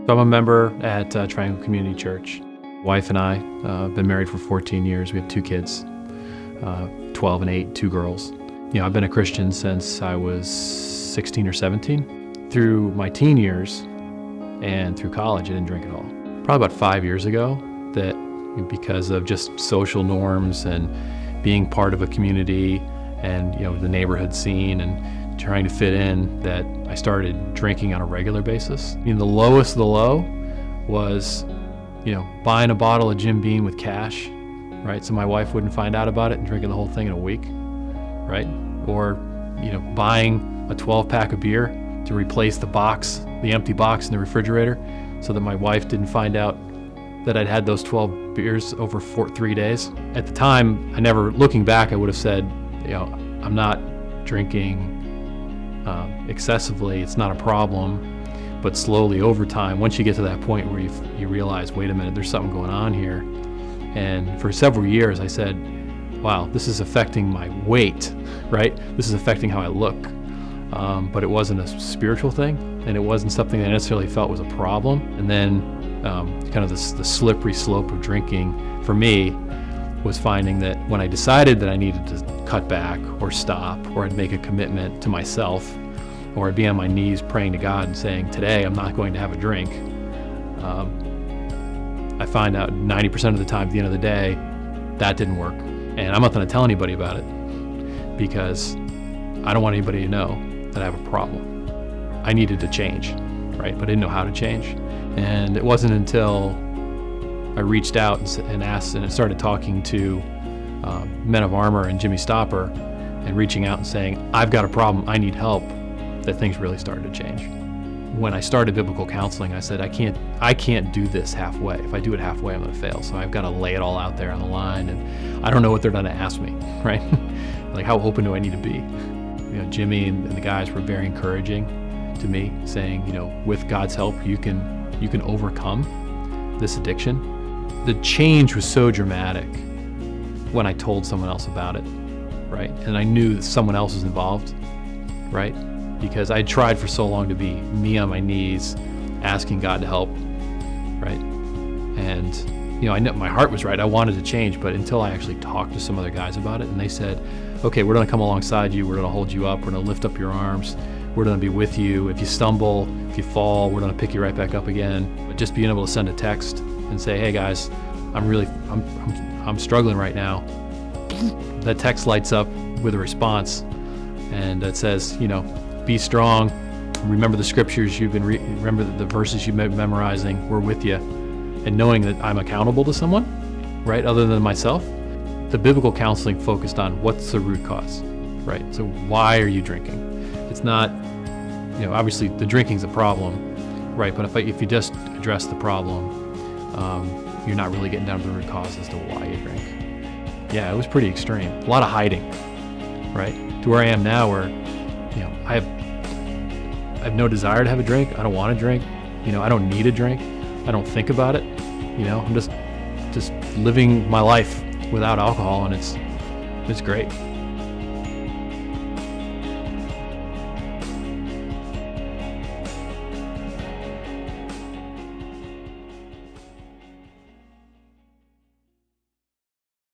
So I'm a member at Triangle Community Church. Wife and I have been married for 14 years. We have 2 kids, 12 and 8, 2 girls. You know, I've been a Christian since I was 16 or 17. Through my teen years and through college, I didn't drink at all. Probably about 5 years ago, that because of just social norms and being part of a community and, you know, the neighborhood scene and trying to fit in, that I started drinking on a regular basis. I mean, the lowest of the low was, you know, buying a bottle of Jim Beam with cash, right? So my wife wouldn't find out about it and drinking the whole thing in a week, right? Or, you know, buying a 12-pack of beer to replace the empty box in the refrigerator so that my wife didn't find out that I'd had those 12 beers over 3 days. At the time, looking back, I would have said, you know, I'm not drinking excessively, it's not a problem. But slowly over time, once you get to that point where you realize, wait a minute, there's something going on here. And for several years I said, wow, this is affecting my weight, right? This is affecting how I look. But it wasn't a spiritual thing, and it wasn't something I necessarily felt was a problem. And then kind of the slippery slope of drinking for me was finding that when I decided that I needed to cut back or stop, or I'd make a commitment to myself, or I'd be on my knees praying to God and saying, today I'm not going to have a drink, I find out 90% of the time at the end of the day, that didn't work. And I'm not going to tell anybody about it because I don't want anybody to know that I have a problem. I needed to change, right? But I didn't know how to change. And it wasn't until I reached out and asked and started talking to Men of Armor and Jimmy Stopper and reaching out and saying, I've got a problem, I need help, that things really started to change. When I started biblical counseling, I said, I can't do this halfway. If I do it halfway, I'm going to fail. So I've got to lay it all out there on the line, and I don't know what they're going to ask me, right? Like, how open do I need to be? You know, Jimmy and the guys were very encouraging to me, saying, you know, with God's help, you can overcome this addiction. The change was so dramatic when I told someone else about it, right? And I knew that someone else was involved, right? Because I tried for so long to be me on my knees, asking God to help, right? And, you know, I know my heart was right. I wanted to change, but until I actually talked to some other guys about it, and they said, okay, we're going to come alongside you. We're going to hold you up. We're going to lift up your arms. We're going to be with you. If you stumble, if you fall, we're going to pick you right back up again. But just being able to send a text and say, hey guys, I'm struggling right now. That text lights up with a response, and it says, you know, be strong. Remember the scriptures you've been remember the verses you've been memorizing. We're with you, and knowing that I'm accountable to someone, right, other than myself. The biblical counseling focused on what's the root cause, right? So why are you drinking? It's not, you know, obviously the drinking's a problem, right? But if you just address the problem, you're not really getting down to the root cause as to why you drink. Yeah, it was pretty extreme. A lot of hiding, right? To where I am now, where, you know, I have no desire to have a drink. I don't want to drink. You know, I don't need a drink. I don't think about it. You know, I'm just living my life without alcohol, and it's great.